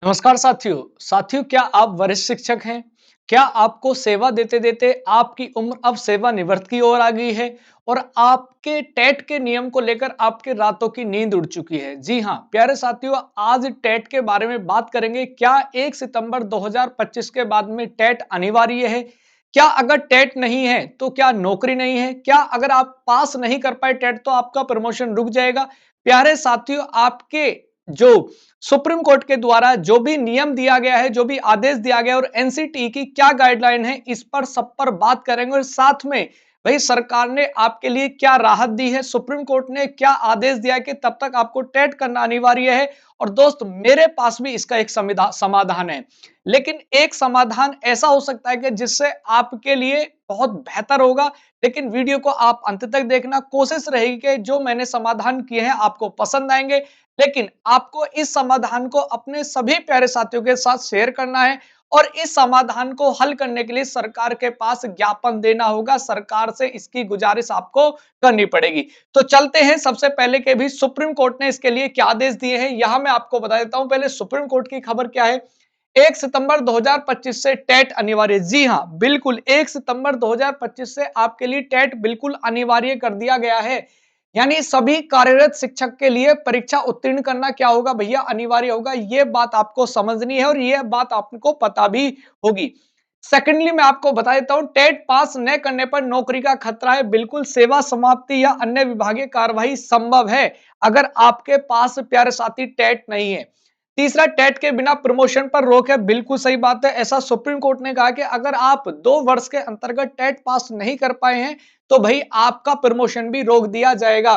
नमस्कार साथियों क्या आप वरिष्ठ शिक्षक हैं? क्या आपको सेवा देते देते आपकी उम्र अब सेवानिवृत्त की ओर आ गई है और आपके टेट के नियम को लेकर आपके रातों की नींद उड़ चुकी है? जी हाँ प्यारे साथियों, आज टेट के बारे में बात करेंगे। क्या 1 सितंबर 2025 के बाद में टेट अनिवार्य है? क्या अगर टेट नहीं है तो क्या नौकरी नहीं है? क्या अगर आप पास नहीं कर पाए टेट तो आपका प्रमोशन रुक जाएगा? प्यारे साथियों, आपके जो सुप्रीम कोर्ट के द्वारा जो भी नियम दिया गया है, जो भी आदेश दिया गया है और एनसीटी की क्या गाइडलाइन है, इस पर सब पर बात करेंगे। और साथ में भाई सरकार ने आपके लिए क्या राहत दी है, सुप्रीम कोर्ट ने क्या आदेश दिया है कि तब तक आपको टेट करना अनिवार्य है। और दोस्त, मेरे पास भी इसका एक समाधान है, लेकिन एक समाधान ऐसा हो सकता है कि जिससे आपके लिए बहुत बेहतर होगा। लेकिन वीडियो को आप अंत तक देखना, कोशिश रहेगी कि जो मैंने समाधान किए हैं आपको पसंद आएंगे। लेकिन आपको इस समाधान को अपने सभी प्यारे साथियों के साथ शेयर करना है और इस समाधान को हल करने के लिए सरकार के पास ज्ञापन देना होगा। सरकार से इसकी गुजारिश आपको करनी पड़ेगी। तो चलते हैं, सबसे पहले के भी सुप्रीम कोर्ट ने इसके लिए क्या आदेश दिए हैं यहां मैं आपको बता देता हूं। पहले सुप्रीम कोर्ट की खबर क्या है। 1 सितंबर 2025 से टेट अनिवार्य। जी हां, बिल्कुल 1 सितंबर 2025 से आपके लिए टेट बिल्कुल अनिवार्य कर दिया गया है। यानी सभी कार्यरत शिक्षक के लिए परीक्षा उत्तीर्ण करना क्या होगा भैया, अनिवार्य होगा। यह बात आपको समझनी है और यह बात आपको पता भी होगी। सेकेंडली मैं आपको बता देता हूं, टेट पास न करने पर नौकरी का खतरा है। बिल्कुल सेवा समाप्ति या अन्य विभागीय कार्यवाही संभव है अगर आपके पास प्यारे साथी टेट नहीं है। तीसरा, टेट के बिना प्रमोशन पर रोक है। बिल्कुल सही बात है, ऐसा सुप्रीम कोर्ट ने कहा कि अगर आप 2 वर्ष के अंतर्गत टेट पास नहीं कर पाए हैं तो भाई आपका प्रमोशन भी रोक दिया जाएगा।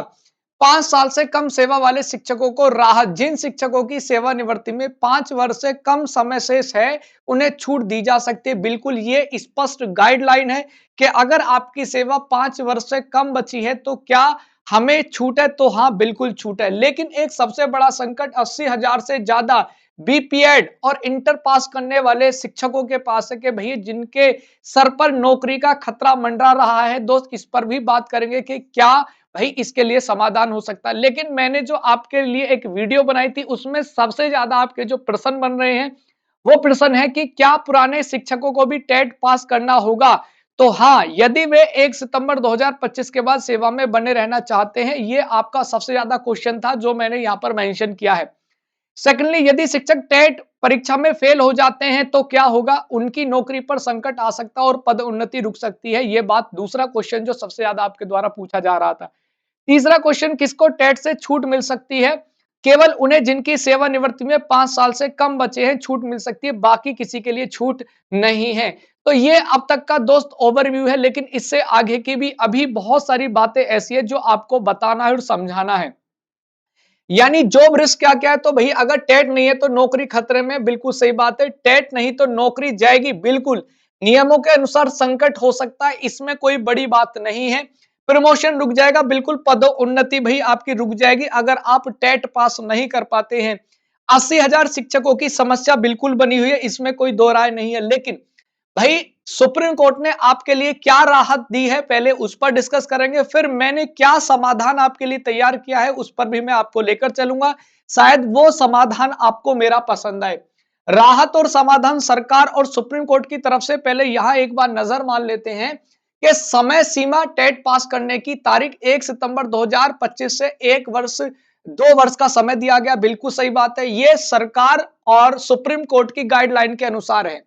5 साल से कम सेवा वाले शिक्षकों को राहत। जिन शिक्षकों की सेवानिवृत्ति में 5 वर्ष से कम समय शेष है उन्हें छूट दी जा सकती है। बिल्कुल ये स्पष्ट गाइडलाइन है कि अगर आपकी सेवा 5 वर्ष से कम बची है तो क्या हमें छूट है? तो हाँ, बिल्कुल छूट है। लेकिन एक सबसे बड़ा संकट 80,000 से ज्यादा बीपीएड और इंटर पास करने वाले शिक्षकों के पास है कि भैया जिनके सर पर नौकरी का खतरा मंडरा रहा है। दोस्त, इस पर भी बात करेंगे कि क्या भाई इसके लिए समाधान हो सकता है। लेकिन मैंने जो आपके लिए एक वीडियो बनाई थी उसमें सबसे ज्यादा आपके जो प्रश्न बन रहे हैं वो प्रश्न है कि क्या पुराने शिक्षकों को भी टेट पास करना होगा? तो हाँ, यदि वे 1 सितंबर 2025 के बाद सेवा में बने रहना चाहते हैं। ये आपका सबसे ज्यादा क्वेश्चन था जो मैंने यहां पर मेंशन किया है। सेकेंडली, यदि शिक्षक टेट परीक्षा में फेल हो जाते हैं तो क्या होगा? उनकी नौकरी पर संकट आ सकता है और पद उन्नति रुक सकती है। यह बात दूसरा क्वेश्चन जो सबसे ज्यादा आपके द्वारा पूछा जा रहा था। तीसरा क्वेश्चन, किसको टेट से छूट मिल सकती है? केवल उन्हें जिनकी सेवानिवृत्ति में 5 साल से कम बचे हैं छूट मिल सकती है, बाकी किसी के लिए छूट नहीं है। तो ये अब तक का दोस्त ओवरव्यू है, लेकिन इससे आगे की भी अभी बहुत सारी बातें ऐसी है जो आपको बताना है और समझाना है। यानी जॉब रिस्क क्या क्या है? तो भाई अगर टेट नहीं है तो नौकरी खतरे में। बिल्कुल सही बात है, टेट नहीं तो नौकरी जाएगी। बिल्कुल नियमों के अनुसार संकट हो सकता है, इसमें कोई बड़ी बात नहीं है। प्रमोशन रुक जाएगा, बिल्कुल पदोन्नति भाई आपकी रुक जाएगी अगर आप टेट पास नहीं कर पाते हैं। 80,000 शिक्षकों की समस्या बिल्कुल बनी हुई है, इसमें कोई दो राय नहीं है। लेकिन भाई सुप्रीम कोर्ट ने आपके लिए क्या राहत दी है पहले उस पर डिस्कस करेंगे, फिर मैंने क्या समाधान आपके लिए तैयार किया है उस पर भी मैं आपको लेकर चलूंगा। शायद वो समाधान आपको मेरा पसंद आए। राहत और समाधान सरकार और सुप्रीम कोर्ट की तरफ से पहले यहां एक बार नजर मान लेते हैं कि समय सीमा टेट पास करने की तारीख 1 सितंबर 2025 से 1 वर्ष 2 वर्ष का समय दिया गया। बिल्कुल सही बात है, यह सरकार और सुप्रीम कोर्ट की गाइडलाइन के अनुसार है।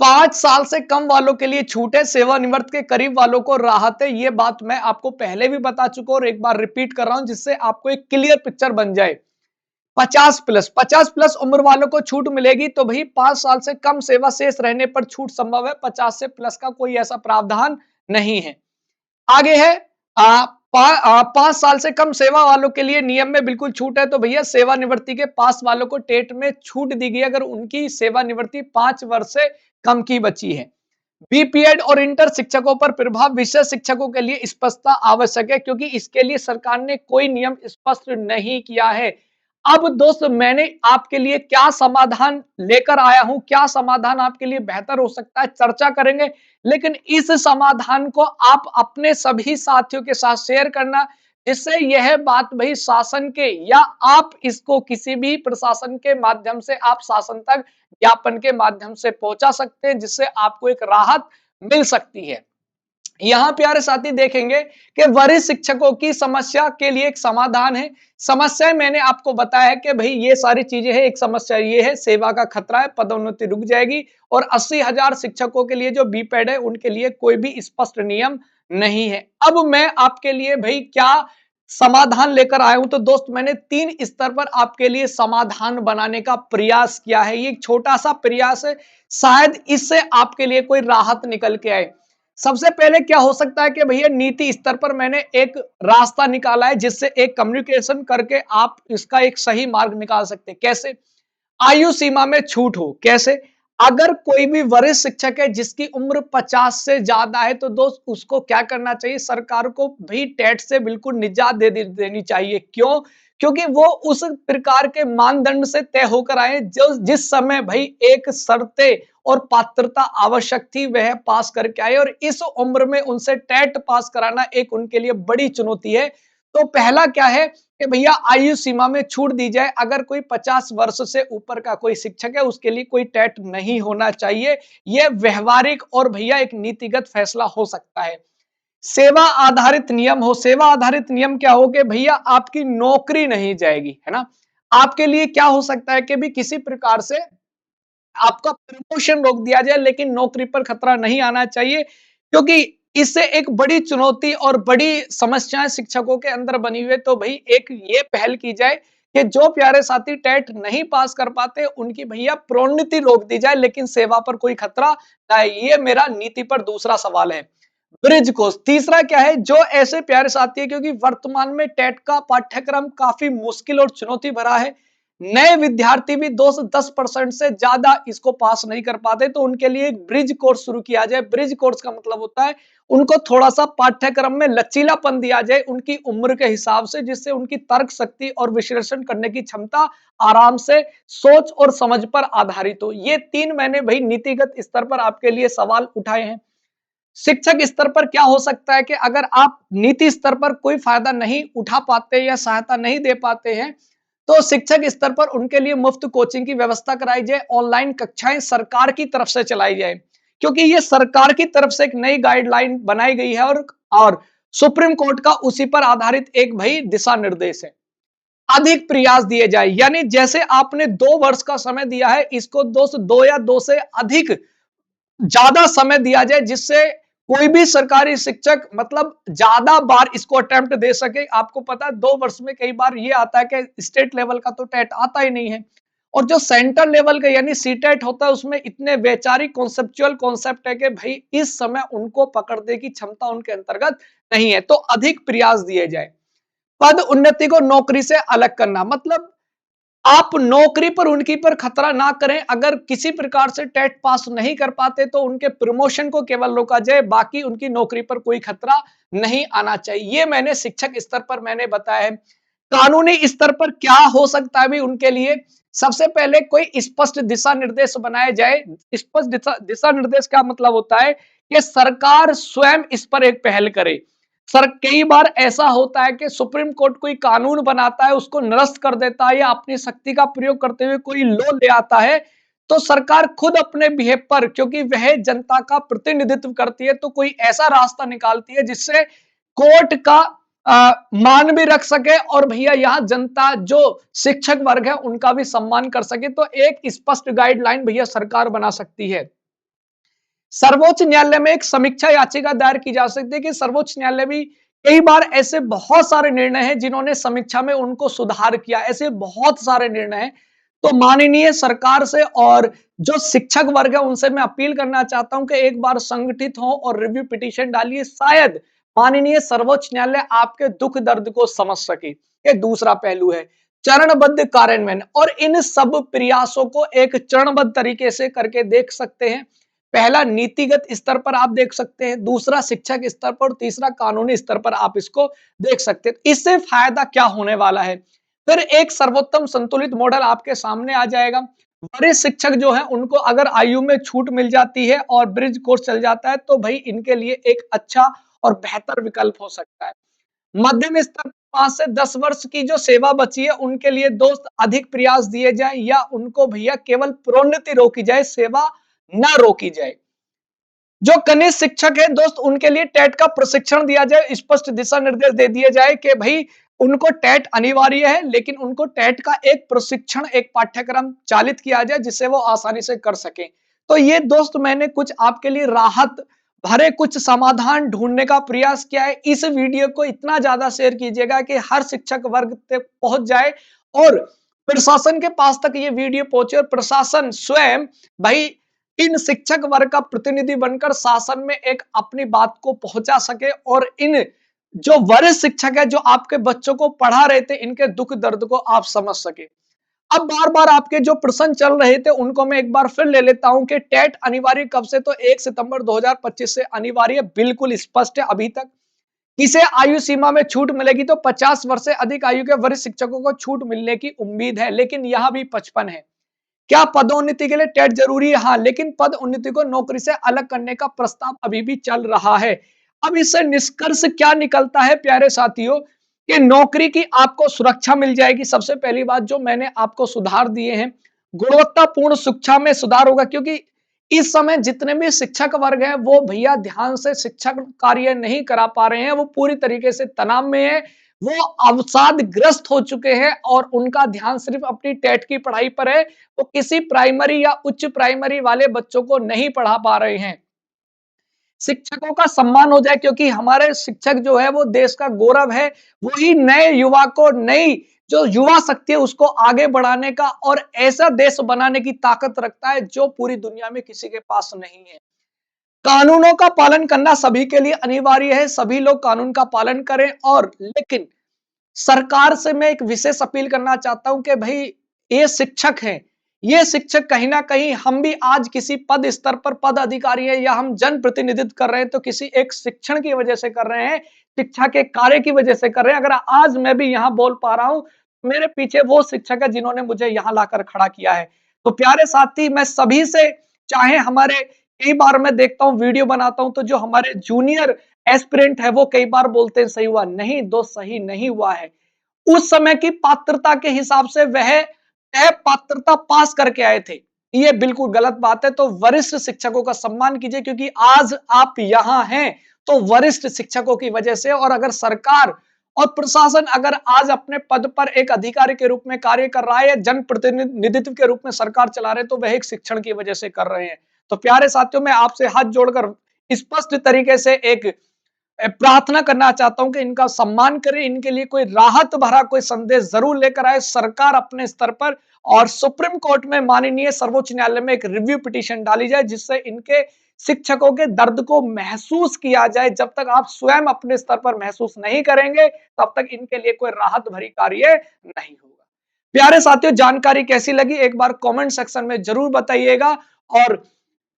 5 साल से कम वालों के लिए छूट है, सेवानिवृत्त के करीब वालों को राहत है। यह बात मैं आपको पहले भी बता चुका हूं और एक बार रिपीट कर रहा हूं जिससे आपको एक क्लियर पिक्चर बन जाए। 50 प्लस उम्र वालों को छूट मिलेगी तो भाई 5 साल से कम सेवा शेष रहने पर छूट संभव है। 50 से प्लस का कोई ऐसा प्रावधान नहीं है। आगे है 5 साल से कम सेवा वालों के लिए नियम में बिल्कुल छूट है। तो भैया सेवानिवृत्ति के पास वालों को टेट में छूट दी गई अगर उनकी सेवानिवृत्ति 5 वर्ष से कम की बची है। बीपीएड और इंटर शिक्षकों पर प्रभाव, विषय शिक्षकों के लिए स्पष्टता आवश्यक है क्योंकि इसके लिए सरकार ने कोई नियम स्पष्ट नहीं किया है। अब दोस्त, मैंने आपके लिए क्या समाधान लेकर आया हूं, क्या समाधान आपके लिए बेहतर हो सकता है, चर्चा करेंगे। लेकिन इस समाधान को आप अपने सभी साथियों के साथ शेयर करना, जिससे यह बात भाई शासन के या आप इसको किसी भी प्रशासन के माध्यम से आप शासन तक ज्ञापन के माध्यम से पहुंचा सकते हैं, जिससे आपको एक राहत मिल सकती है। यहाँ प्यारे साथी देखेंगे कि वरिष्ठ शिक्षकों की समस्या के लिए एक समाधान है। समस्या मैंने आपको बताया है कि भाई ये सारी चीजें हैं। एक समस्या ये है, सेवा का खतरा है, पदोन्नति रुक जाएगी, और 80,000 शिक्षकों के लिए जो बीपैड है उनके लिए कोई भी स्पष्ट नियम नहीं है। अब मैं आपके लिए भाई क्या समाधान लेकर आया हूं, तो दोस्त मैंने 3 स्तर पर आपके लिए समाधान बनाने का प्रयास किया है। ये एक छोटा सा प्रयास है, शायद इससे आपके लिए कोई राहत निकल के आए। सबसे पहले क्या हो सकता है कि भैया नीति स्तर पर मैंने एक रास्ता निकाला है, जिससे एक कम्युनिकेशन करके आप इसका एक सही मार्ग निकाल सकते हैं। कैसे? आयु सीमा में छूट हो। कैसे? अगर कोई भी वरिष्ठ शिक्षक है जिसकी उम्र 50 से ज्यादा है, तो दोस्त उसको क्या करना चाहिए, सरकार को भी टेट से बिल्कुल निजात देनी चाहिए। क्यों? क्योंकि वो उस प्रकार के मानदंड से तय होकर आए जो जिस समय भाई एक शर्तें और पात्रता आवश्यक थी, वह पास करके आए, और इस उम्र में उनसे टेट पास कराना एक उनके लिए बड़ी चुनौती है। तो पहला क्या है कि भैया आयु सीमा में छूट दी जाए। अगर कोई 50 वर्ष से ऊपर का कोई शिक्षक है, उसके लिए कोई टेट नहीं होना चाहिए। यह व्यवहारिक और भैया एक नीतिगत फैसला हो सकता है। सेवा आधारित नियम हो। सेवा आधारित नियम क्या हो कि भैया आपकी नौकरी नहीं जाएगी, है ना। आपके लिए क्या हो सकता है कि भी किसी प्रकार से आपका प्रमोशन रोक दिया जाए, लेकिन नौकरी पर खतरा नहीं आना चाहिए, क्योंकि इससे एक बड़ी चुनौती और बड़ी समस्याएं शिक्षकों के अंदर बनी हुई है। तो भाई एक ये पहल की जाए कि जो प्यारे साथी टेट नहीं पास कर पाते, उनकी भैया प्रोन्नति रोक दी जाए, लेकिन सेवा पर कोई खतरा ना है। ये मेरा नीति पर दूसरा सवाल है। ब्रिज कोर्स तीसरा क्या है, जो ऐसे प्यारे साथी है, क्योंकि वर्तमान में टेट का पाठ्यक्रम काफी मुश्किल और चुनौती भरा है। नए विद्यार्थी भी 2 से 10% से ज्यादा इसको पास नहीं कर पाते, तो उनके लिए एक ब्रिज कोर्स शुरू किया जाए। ब्रिज कोर्स का मतलब होता है उनको थोड़ा सा पाठ्यक्रम में लचीलापन दिया जाए उनकी उम्र के हिसाब से, जिससे उनकी तर्क शक्ति और विश्लेषण करने की क्षमता आराम से सोच और समझ पर आधारित हो। ये 3 मैंने भाई नीतिगत स्तर पर आपके लिए सवाल उठाए हैं। शिक्षक स्तर पर क्या हो सकता है कि अगर आप नीति स्तर पर कोई फायदा नहीं उठा पाते या सहायता नहीं दे पाते हैं, तो शिक्षक स्तर पर उनके लिए मुफ्त कोचिंग की व्यवस्था कराई जाए, ऑनलाइन कक्षाएं सरकार की तरफ से चलाई जाए, क्योंकि ये सरकार की तरफ से एक नई गाइडलाइन बनाई गई है, और सुप्रीम कोर्ट का उसी पर आधारित एक भाई दिशा निर्देश है। अधिक प्रयास दिए जाए, यानी जैसे आपने 2 वर्ष का समय दिया है, इसको 2 या 2 से अधिक ज्यादा समय दिया जाए, जिससे कोई भी सरकारी शिक्षक मतलब ज्यादा बार इसको अटेम्प्ट दे सके। आपको पता है 2 वर्ष में कई बार ये आता है कि स्टेट लेवल का तो टेट आता ही नहीं है, और जो सेंटर लेवल का यानी सीटेट होता है, उसमें इतने वैचारिक कॉन्सेप्चुअल कॉन्सेप्ट है कि भाई इस समय उनको पकड़ने की क्षमता उनके अंतर्गत नहीं है। तो अधिक प्रयास दिए जाए। पद उन्नति को नौकरी से अलग करना, मतलब आप नौकरी पर उनकी पर खतरा ना करें। अगर किसी प्रकार से टेट पास नहीं कर पाते, तो उनके प्रमोशन को केवल रोका जाए, बाकी उनकी नौकरी पर कोई खतरा नहीं आना चाहिए। ये मैंने शिक्षक स्तर पर मैंने बताया है। कानूनी स्तर पर क्या हो सकता है भी उनके लिए, सबसे पहले कोई स्पष्ट दिशा निर्देश बनाए जाए। स्पष्ट दिशा निर्देश का मतलब होता है कि सरकार स्वयं इस पर एक पहल करे। सर कई बार ऐसा होता है कि सुप्रीम कोर्ट कोई कानून बनाता है, उसको निरस्त कर देता है, या अपनी शक्ति का प्रयोग करते हुए कोई लॉ ले आता है, तो सरकार खुद अपने बिहेव पर, क्योंकि वह जनता का प्रतिनिधित्व करती है, तो कोई ऐसा रास्ता निकालती है जिससे कोर्ट का मान भी रख सके, और भैया यहाँ जनता जो शिक्षक वर्ग है उनका भी सम्मान कर सके। तो एक स्पष्ट गाइडलाइन भैया सरकार बना सकती है। सर्वोच्च न्यायालय में एक समीक्षा याचिका दायर की जा सकती है कि सर्वोच्च न्यायालय भी कई बार ऐसे बहुत सारे निर्णय हैं जिन्होंने समीक्षा में उनको सुधार किया, ऐसे बहुत सारे निर्णय हैं। तो माननीय सरकार से और जो शिक्षक वर्ग है उनसे मैं अपील करना चाहता हूं कि एक बार संगठित हो और रिव्यू पिटीशन डालिए, शायद माननीय सर्वोच्च न्यायालय आपके दुख दर्द को समझ सके। ये दूसरा पहलू है चरणबद्ध कार्यान्वयन, और इन सब प्रयासों को एक चरणबद्ध तरीके से करके देख सकते हैं। पहला नीतिगत स्तर पर आप देख सकते हैं, दूसरा शिक्षक स्तर पर, तीसरा कानूनी स्तर पर आप इसको देख सकते हैं। इससे फायदा क्या होने वाला है, फिर एक सर्वोत्तम संतुलित मॉडल आपके सामने आ जाएगा। वरिष्ठ शिक्षक जो है उनको अगर आयु में छूट मिल जाती है और ब्रिज कोर्स चल जाता है, तो भाई इनके लिए एक अच्छा और बेहतर विकल्प हो सकता है। मध्यम स्तर 5 से 10 वर्ष की जो सेवा बची है उनके लिए दोस्त अधिक प्रयास दिए जाए या उनको भैया केवल प्रोन्नति रोकी जाए, सेवा ना रोकी जाए। जो कनिष्ठ शिक्षक है दोस्त उनके लिए टेट का प्रशिक्षण दिया जाए, स्पष्ट दिशा निर्देश दे दिए जाए कि भाई उनको टेट अनिवार्य है, लेकिन उनको टेट का एक प्रशिक्षण, एक पाठ्यक्रम चालित किया जाए जिससे वो आसानी से कर सके। तो ये दोस्त मैंने कुछ आपके लिए राहत भरे कुछ समाधान ढूंढने का प्रयास किया है। इस वीडियो को इतना ज्यादा शेयर कीजिएगा कि हर शिक्षक वर्ग तक पहुंच जाए और प्रशासन के पास तक ये वीडियो पहुंचे और प्रशासन स्वयं भाई इन शिक्षक वर्ग का प्रतिनिधि बनकर शासन में एक अपनी बात को पहुंचा सके और इन जो वरिष्ठ शिक्षक है जो आपके बच्चों को पढ़ा रहे थे इनके दुख दर्द को आप समझ सके। अब बार-बार आपके जो प्रश्न चल रहे थे उनको मैं एक बार फिर ले लेता हूं कि टेट अनिवार्य कब से, तो 1 सितंबर 2025 से अनिवार्य, बिल्कुल स्पष्ट है। अभी तक किसे आयु सीमा में छूट मिलेगी, तो 50 वर्ष से अधिक आयु के वरिष्ठ शिक्षकों को छूट मिलने की उम्मीद है, लेकिन यहां भी 55 है। क्या पदोन्नति के लिए टेट जरूरी है? हाँ, लेकिन पदोन्नति को नौकरी से अलग करने का प्रस्ताव अभी भी चल रहा है। अब इससे निष्कर्ष क्या निकलता है प्यारे साथियों, कि नौकरी की आपको सुरक्षा मिल जाएगी। सबसे पहली बात जो मैंने आपको सुधार दिए हैं, गुणवत्तापूर्ण शिक्षा में सुधार होगा, क्योंकि इस समय जितने भी शिक्षक वर्ग हैं वो भैया ध्यान से शिक्षक कार्य नहीं करा पा रहे हैं, वो पूरी तरीके से तनाव में है, वो अवसादग्रस्त हो चुके हैं और उनका ध्यान सिर्फ अपनी टेट की पढ़ाई पर है। वो किसी प्राइमरी या उच्च प्राइमरी वाले बच्चों को नहीं पढ़ा पा रहे हैं। शिक्षकों का सम्मान हो जाए, क्योंकि हमारे शिक्षक जो है वो देश का गौरव है। वही नए युवा को, नई जो युवा शक्ति है उसको आगे बढ़ाने का और ऐसा देश बनाने की ताकत रखता है जो पूरी दुनिया में किसी के पास नहीं है। कानूनों का पालन करना सभी के लिए अनिवार्य है, सभी लोग कानून का पालन करें। और लेकिन सरकार से मैं एक विशेष अपील करना चाहता हूं कि भाई ये शिक्षक हैं, ये शिक्षक कहीं ना कहीं, हम भी आज किसी पद स्तर पर पद अधिकारी है या हम जन प्रतिनिधित्व कर रहे हैं तो किसी एक शिक्षण की वजह से कर रहे हैं, शिक्षा के कार्य की वजह से कर रहे हैं। अगर आज मैं भी यहाँ बोल पा रहा हूं, मेरे पीछे वो शिक्षक है जिन्होंने मुझे यहाँ लाकर खड़ा किया है। तो प्यारे साथी, मैं सभी से, चाहे हमारे, कई बार मैं देखता हूँ वीडियो बनाता हूं तो जो हमारे जूनियर एस्पिरेंट है वो कई बार बोलते हैं सही हुआ, नहीं दोस्त सही नहीं हुआ है। उस समय की पात्रता के हिसाब से वह तय पात्रता पास करके आए थे, ये बिल्कुल गलत बात है। तो वरिष्ठ शिक्षकों का सम्मान कीजिए, क्योंकि आज आप यहाँ हैं तो वरिष्ठ शिक्षकों की वजह से। और अगर सरकार और प्रशासन अगर आज अपने पद पर एक अधिकारी के रूप में कार्य कर रहा है या जन प्रतिनिधित्व के रूप में सरकार चला रहे हैं, तो वह एक शिक्षण की वजह से कर रहे हैं। तो प्यारे साथियों, मैं आपसे हाथ जोड़कर स्पष्ट तरीके से एक प्रार्थना करना चाहता हूं कि इनका सम्मान करें, इनके लिए कोई राहत भरा कोई संदेश जरूर लेकर आए सरकार अपने स्तर पर, और सुप्रीम कोर्ट में, माननीय सर्वोच्च न्यायालय में एक रिव्यू पिटीशन डाली जाए जिससे इनके शिक्षकों के दर्द को महसूस किया जाए। जब तक आप स्वयं अपने स्तर पर महसूस नहीं करेंगे तब तक इनके लिए कोई राहत भरी कार्य नहीं होगा। प्यारे साथियों, जानकारी कैसी लगी एक बार कमेंट सेक्शन में जरूर बताइएगा। और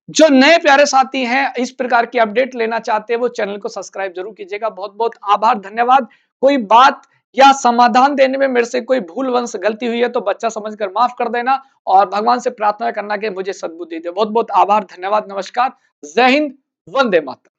जो नए प्यारे साथी हैं इस प्रकार की अपडेट लेना चाहते हैं वो चैनल को सब्सक्राइब जरूर कीजिएगा। बहुत बहुत आभार, धन्यवाद। कोई बात या समाधान देने में मेरे से कोई भूल वंश गलती हुई है तो बच्चा समझकर माफ कर देना और भगवान से प्रार्थना करना कि मुझे सद्बुद्धि दे। बहुत बहुत आभार, धन्यवाद, नमस्कार, जय हिंद, वंदे मातरम।